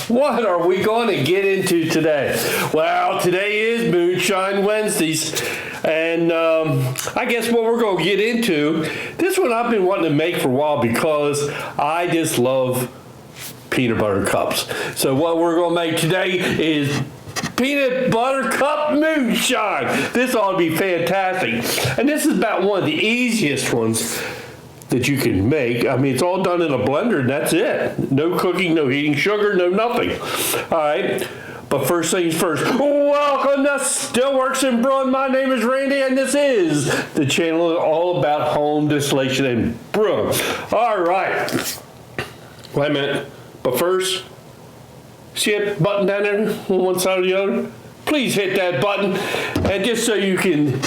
What are we going to get into today? Well, today is Moonshine Wednesdays, and I guess what we're going to get into, this one I've been wanting to make for a while because I just love peanut butter cups. So what we're going to make today is Peanut Butter Cup Moonshine. This ought to be fantastic. And this is about one of the easiest ones that you can make. I mean, it's all done in a blender and that's it. No cooking, no heating sugar, no nothing. All right, but first things first, welcome to Stillworks and Brewing. My name is Randy and this is the channel all about home distillation and brewing. All right, wait a minute, but first, see that button down there on one side or the other? Please hit that button, and just so you can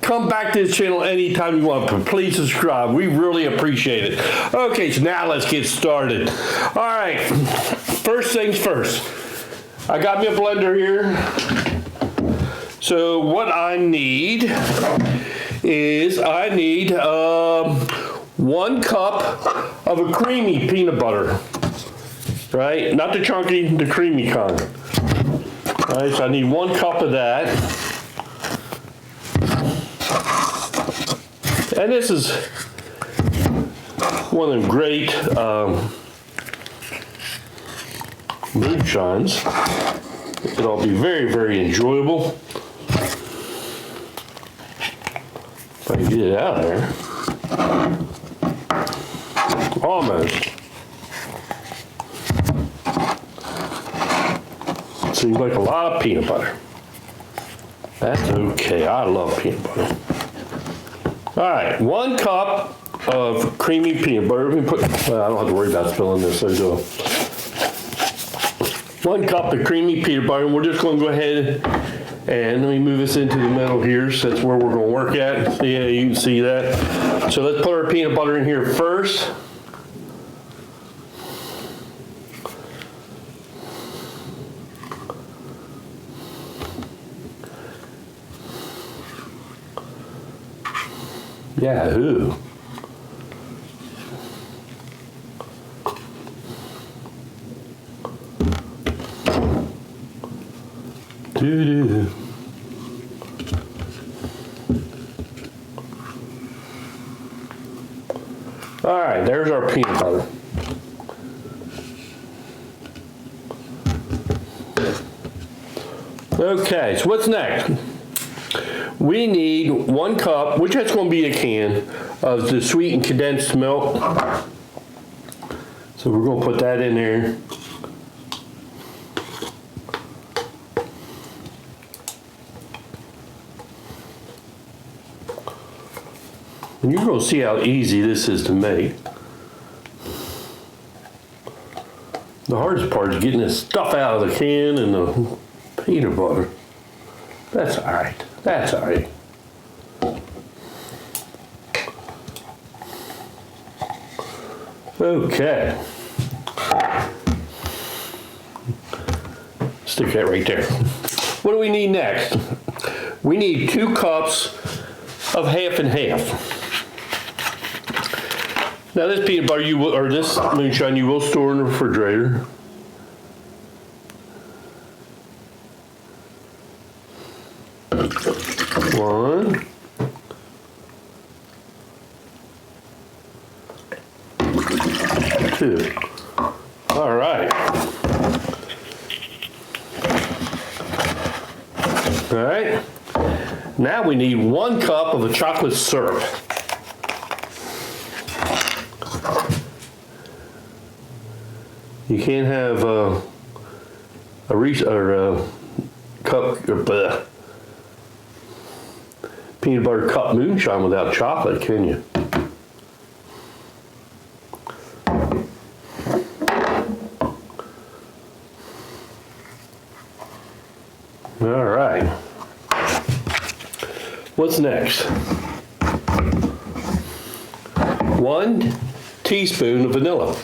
come back to this channel anytime you want, but please subscribe. We really appreciate it. Okay, so now let's get started. All right, first things first. I got me a blender here. So what I need is 1 cup of a creamy peanut butter. Right? Not the chunky, the creamy kind. All right, so I need 1 cup of that. And this is one of them great moonshines. It'll be very, very enjoyable. If I can get it out of there. Almost. Seems like a lot of peanut butter. That's okay. I love peanut butter. All right, 1 cup of creamy peanut butter. Let me put, well, I don't have to worry about spilling this. So 1 cup of creamy peanut butter, and we're just going to go ahead and let me move this into the middle here. So that's where we're going to work at. Yeah, you can see that. So let's put our peanut butter in here first. Yahoo! Doo-doo. All right, there's our peanut butter. Okay, so what's next? We need 1 cup, which is going to be a can, of the sweetened condensed milk. So we're going to put that in there. And you're going to see how easy this is to make. The hardest part is getting this stuff out of the can and the peanut butter. That's all right. That's all right. Okay. Stick that right there. What do we need next? We need 2 cups of half and half. Now this peanut butter you will, or this moonshine you will store in the refrigerator. One, 2. All right. All right. Now we need 1 cup of the chocolate syrup. You can't have a cup or Peanut Butter Cup Moonshine without chocolate, can you? All right. What's next? 1 teaspoon of vanilla.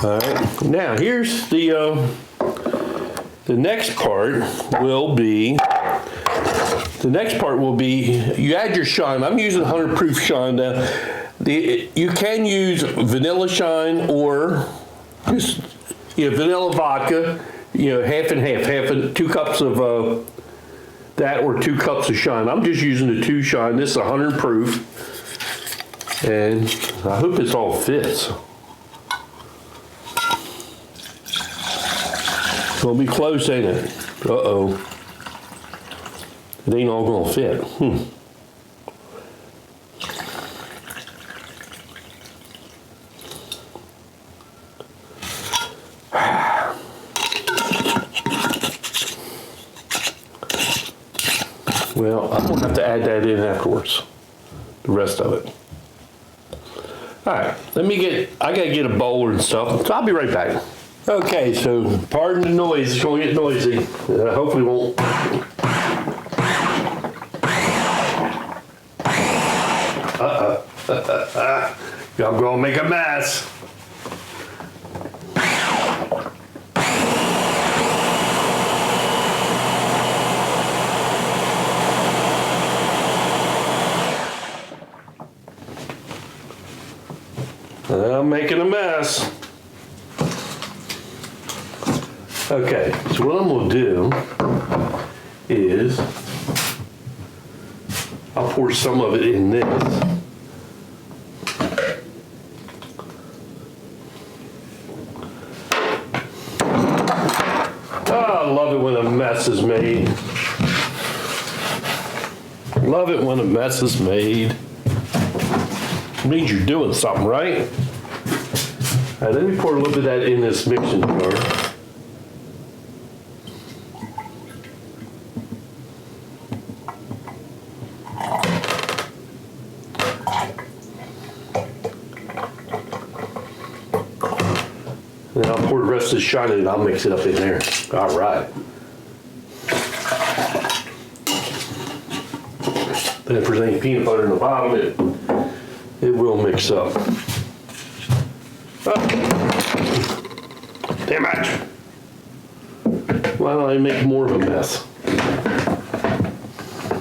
All right. Now here's the next part will be The next part will be, you add your shine. I'm using 100 proof shine now. You can use vanilla shine or just vanilla vodka, half and half, 2 cups of that or 2 cups of shine. I'm just using the 2 shine. This is 100 proof. And I hope this all fits. It's gonna be close, ain't it? Uh-oh. It ain't all gonna fit. Well, I'm gonna have to add that in afterwards. The rest of it. All right, I gotta get a bowl and stuff, so I'll be right back. Okay, so pardon the noise, it's gonna get noisy. Hopefully it won't. I'm gonna make a mess. I'm making a mess. Okay, so what I'm gonna do is I'll pour some of it in this. Oh, I love it when a mess is made. Love it when a mess is made. It means you're doing something, right? All right, let me pour a little bit of that in this mixing jar. And I'll pour the rest of the shine in and I'll mix it up in there. All right. Then if there's any peanut butter in the bottom, it will mix up. Oh. Damn it! Why don't I make more of a mess?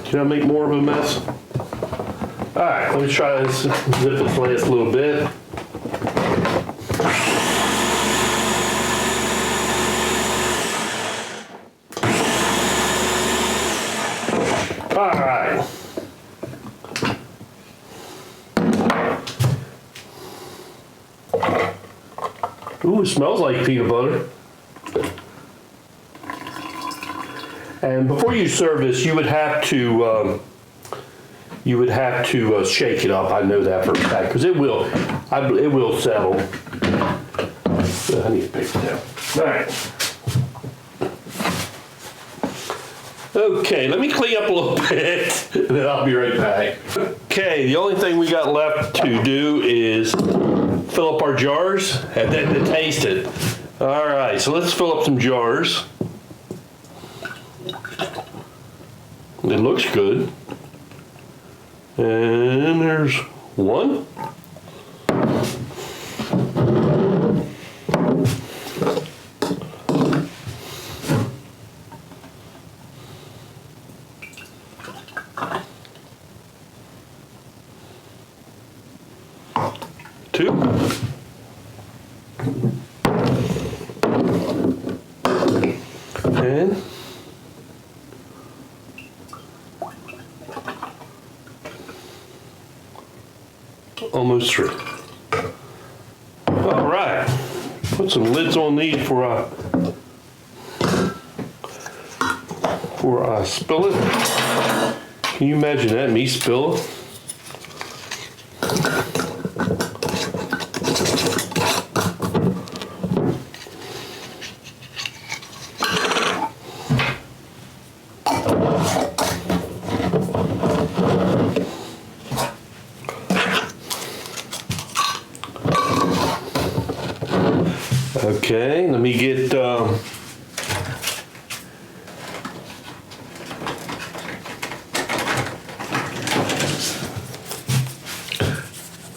Can I make more of a mess? All right, let me try this. Zip this last little bit. All right. Ooh, it smells like peanut butter. And before you serve this, you would have to shake it up. I know that for a fact because it will settle. I need to pick it up. All right. Okay, let me clean up a little bit, and then I'll be right back. Okay, the only thing we got left to do is fill up our jars and then to taste it. All right, so let's fill up some jars. It looks good. And there's one. Two. And almost 3. All right, put some lids on these for I spill it. Can you imagine that, me spill it? Okay, let me get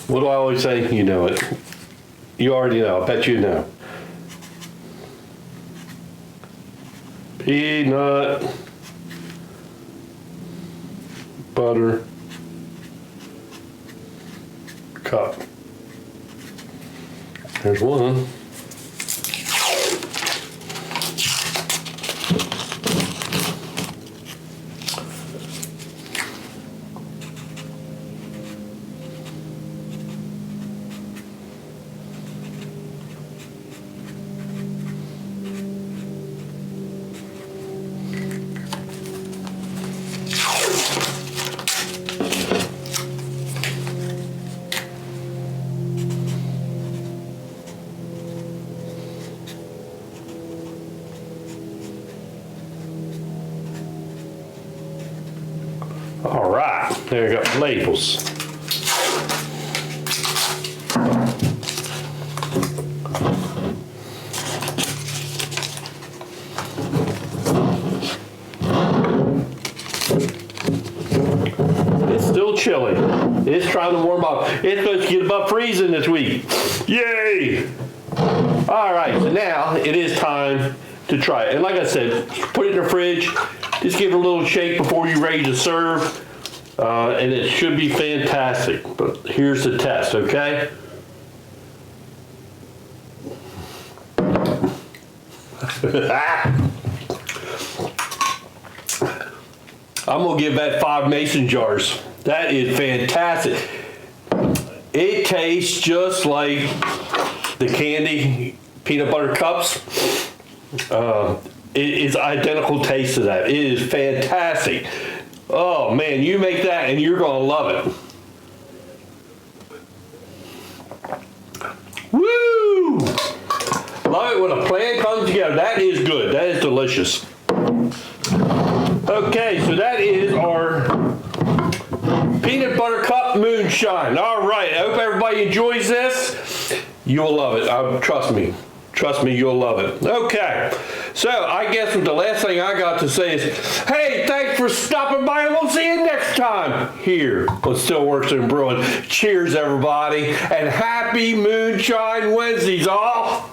what do I always say? You know it. You already know. I bet you know. Peanut Butter Cup. There's one. All right, there you go, labels. It's still chilly. It's trying to warm up. It's supposed to get above freezing this week. Yay! All right, so now it is time to try it. And like I said, put it in the fridge. Just give it a little shake before you're ready to serve, and it should be fantastic. But here's the test, okay? I'm gonna give that 5 mason jars. That is fantastic. It tastes just like the candy peanut butter cups. It is identical taste to that. It is fantastic. Oh man, you make that and you're gonna love it. Woo! Love it when a plan comes together. That is good. That is delicious. Okay, so that is our Peanut Butter Cup Moonshine. All right, I hope everybody enjoys this. You'll love it. Trust me. Trust me, you'll love it. Okay, so I guess the last thing I got to say is, hey, thanks for stopping by, and we'll see you next time here on Stillworks and Brewing. Cheers, everybody, and happy Moonshine Wednesdays, all.